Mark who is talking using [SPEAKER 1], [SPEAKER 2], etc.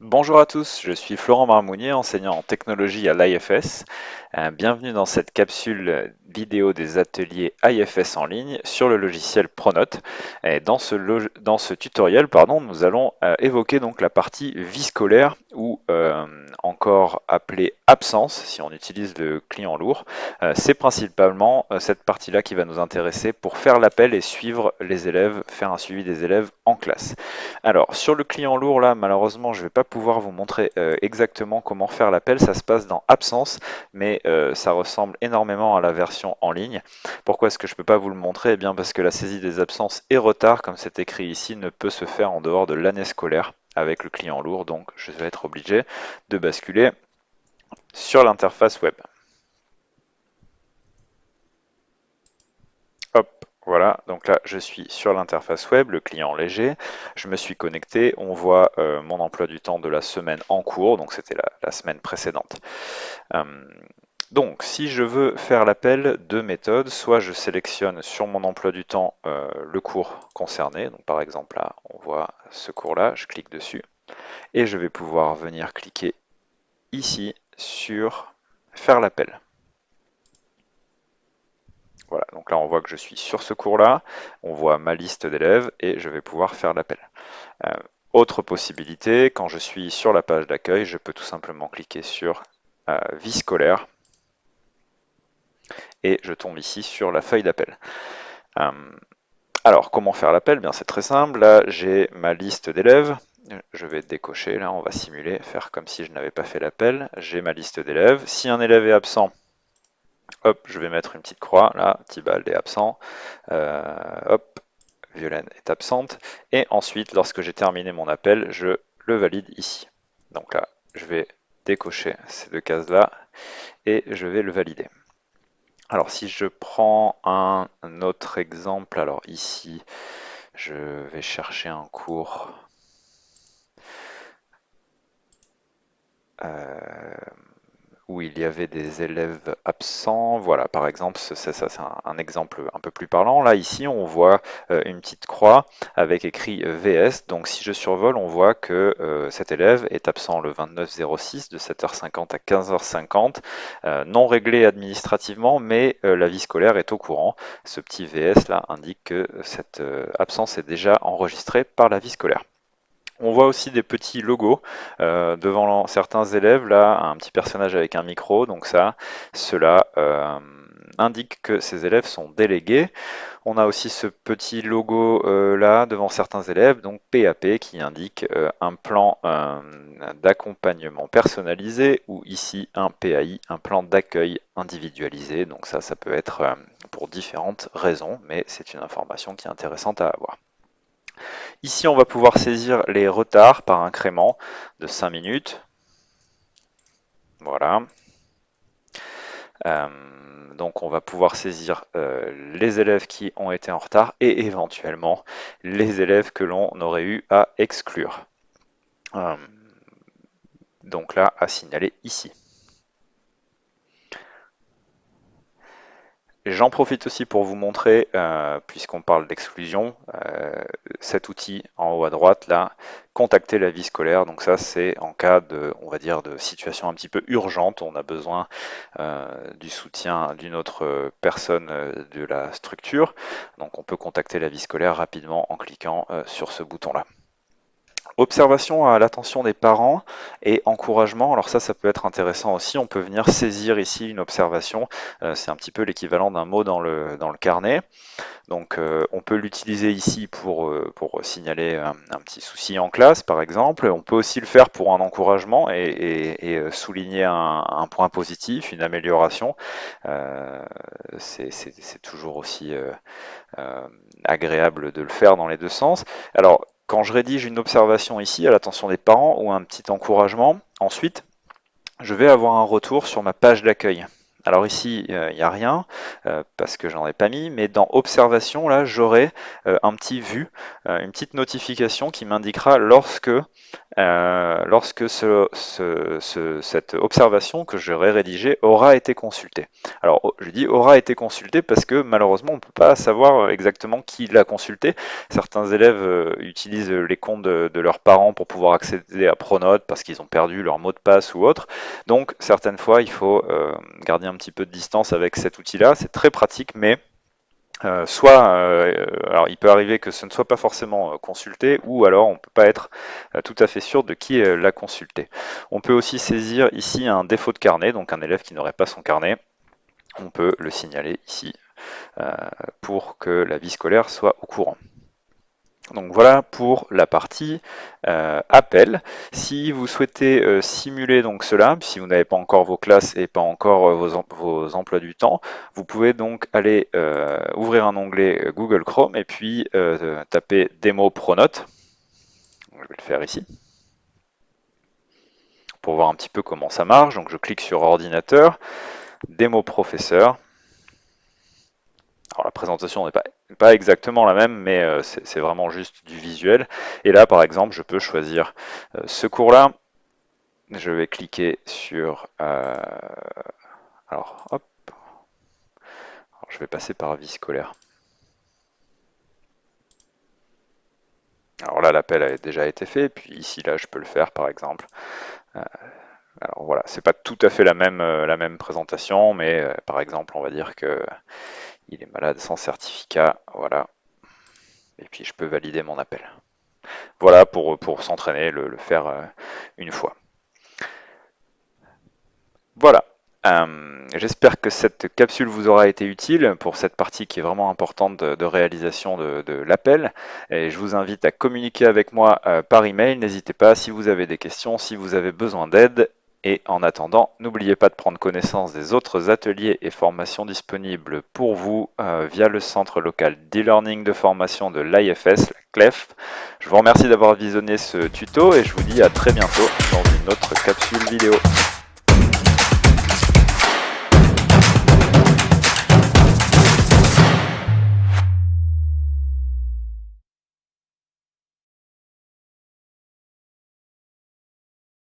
[SPEAKER 1] Bonjour à tous, je suis Florent Marmounier, enseignant en technologie à l'IFS. Bienvenue dans cette capsule vidéo des ateliers IFS en ligne sur le logiciel Pronote. Et dans ce tutoriel, nous allons évoquer donc la partie vie scolaire ou encore appelée absence si on utilise le client lourd. C'est principalement cette partie-là qui va nous intéresser pour faire l'appel et suivre les élèves, faire un suivi des élèves en classe. Alors, sur le client lourd, là, malheureusement, je ne vais pas pouvoir vous montrer exactement comment faire l'appel. Ça se passe dans Absence, mais ça ressemble énormément à la version en ligne. Pourquoi est-ce que je ne peux pas vous le montrer? Eh bien, parce que la saisie des absences et retards, comme c'est écrit ici, ne peut se faire en dehors de l'année scolaire avec le client lourd. Donc, je vais être obligé de basculer sur l'interface web. Hop, voilà, donc là je suis sur l'interface web, le client léger, je me suis connecté, on voit mon emploi du temps de la semaine en cours, donc c'était la semaine précédente. Euh, donc si je veux faire l'appel, deux méthodes, soit je sélectionne sur mon emploi du temps le cours concerné, donc par exemple là on voit ce cours-là, je clique dessus, et je vais pouvoir venir cliquer ici sur faire l'appel. Voilà, donc là on voit que je suis sur ce cours-là, on voit ma liste d'élèves et je vais pouvoir faire l'appel. Euh, Autre possibilité, quand je suis sur la page d'accueil, je peux tout simplement cliquer sur vie scolaire et je tombe ici sur la feuille d'appel. Euh, alors, comment faire l'appel? Bien, c'est très simple. Là, j'ai ma liste d'élèves. Je vais décocher, là, on va simuler, faire comme si je n'avais pas fait l'appel. J'ai ma liste d'élèves. Si un élève est absent, hop, je vais mettre une petite croix, là, Tibald est absent. Hop, Violaine est absente. Et ensuite, lorsque j'ai terminé mon appel, je le valide ici. Donc là, je vais décocher ces deux cases-là et je vais le valider. Alors si je prends un autre exemple, alors ici, je vais chercher un cours. Où il y avait des élèves absents. Voilà, par exemple, c'est un exemple un peu plus parlant. Là, ici, on voit une petite croix avec écrit VS. Donc, si je survole, on voit que cet élève est absent le 29-06 de 7h50 à 15h50, non réglé administrativement, mais la vie scolaire est au courant. Ce petit VS là indique que cette absence est déjà enregistrée par la vie scolaire. On voit aussi des petits logos devant certains élèves, là, un petit personnage avec un micro, donc cela indique que ces élèves sont délégués. On a aussi ce petit logo là devant certains élèves, donc PAP, qui indique un plan d'accompagnement personnalisé, ou ici un PAI, un plan d'accueil individualisé. Donc ça peut être pour différentes raisons, mais c'est une information qui est intéressante à avoir. Ici, on va pouvoir saisir les retards par incrément de 5 minutes. Voilà. Donc on va pouvoir saisir les élèves qui ont été en retard et éventuellement les élèves que l'on aurait eu à exclure. Donc là, à signaler ici. J'en profite aussi pour vous montrer, puisqu'on parle d'exclusion, cet outil en haut à droite, là, contacter la vie scolaire. Donc ça, c'est en cas de, on va dire, de situation un petit peu urgente. On a besoin du soutien d'une autre personne de la structure. Donc on peut contacter la vie scolaire rapidement en cliquant sur ce bouton-là. Observation à l'attention des parents et encouragement. Alors ça peut être intéressant aussi. On peut venir saisir ici une observation. C'est un petit peu l'équivalent d'un mot dans le carnet. Donc on peut l'utiliser ici pour signaler un petit souci en classe, par exemple. On peut aussi le faire pour un encouragement et souligner un point positif, une amélioration. C'est toujours aussi agréable de le faire dans les deux sens. Alors, quand je rédige une observation ici à l'attention des parents ou un petit encouragement, ensuite, je vais avoir un retour sur ma page d'accueil. Alors ici, il n'y a rien parce que j'en ai pas mis, mais dans observation, là, j'aurai un petit vu, une petite notification qui m'indiquera lorsque lorsque cette observation que j'aurai rédigée aura été consultée. Alors je dis aura été consultée parce que malheureusement on ne peut pas savoir exactement qui l'a consulté. Certains élèves utilisent les comptes de leurs parents pour pouvoir accéder à Pronote parce qu'ils ont perdu leur mot de passe ou autre. Donc certaines fois il faut garder un petit peu de distance avec cet outil-là. C'est très pratique, mais alors il peut arriver que ce ne soit pas forcément consulté, ou alors on ne peut pas être tout à fait sûr de qui l'a consulté. On peut aussi saisir ici un défaut de carnet, donc un élève qui n'aurait pas son carnet, on peut le signaler ici pour que la vie scolaire soit au courant. Donc voilà pour la partie appel. Si vous souhaitez simuler donc cela, si vous n'avez pas encore vos classes et pas encore vos emplois du temps, vous pouvez donc aller ouvrir un onglet Google Chrome et puis taper démo Pronote. Je vais le faire ici pour voir un petit peu comment ça marche. Donc je clique sur ordinateur, démo professeur. Alors la présentation n'est pas exactement la même, mais c'est vraiment juste du visuel. Et là, par exemple, je peux choisir ce cours-là. Je vais cliquer sur... alors, hop. Alors, je vais passer par vie scolaire. Alors là, l'appel a déjà été fait. Puis ici, là, je peux le faire, par exemple. Alors voilà, c'est pas tout à fait la même présentation, mais par exemple, on va dire que il est malade sans certificat, voilà. Et puis je peux valider mon appel. Voilà pour s'entraîner, le faire une fois. Voilà. J'espère que cette capsule vous aura été utile pour cette partie qui est vraiment importante de réalisation de l'appel. Et je vous invite à communiquer avec moi par email. N'hésitez pas si vous avez des questions, si vous avez besoin d'aide. Et en attendant, n'oubliez pas de prendre connaissance des autres ateliers et formations disponibles pour vous via le centre local d'e-learning de formation de l'IFS, la CLEF. Je vous remercie d'avoir visionné ce tuto et je vous dis à très bientôt dans une autre capsule vidéo.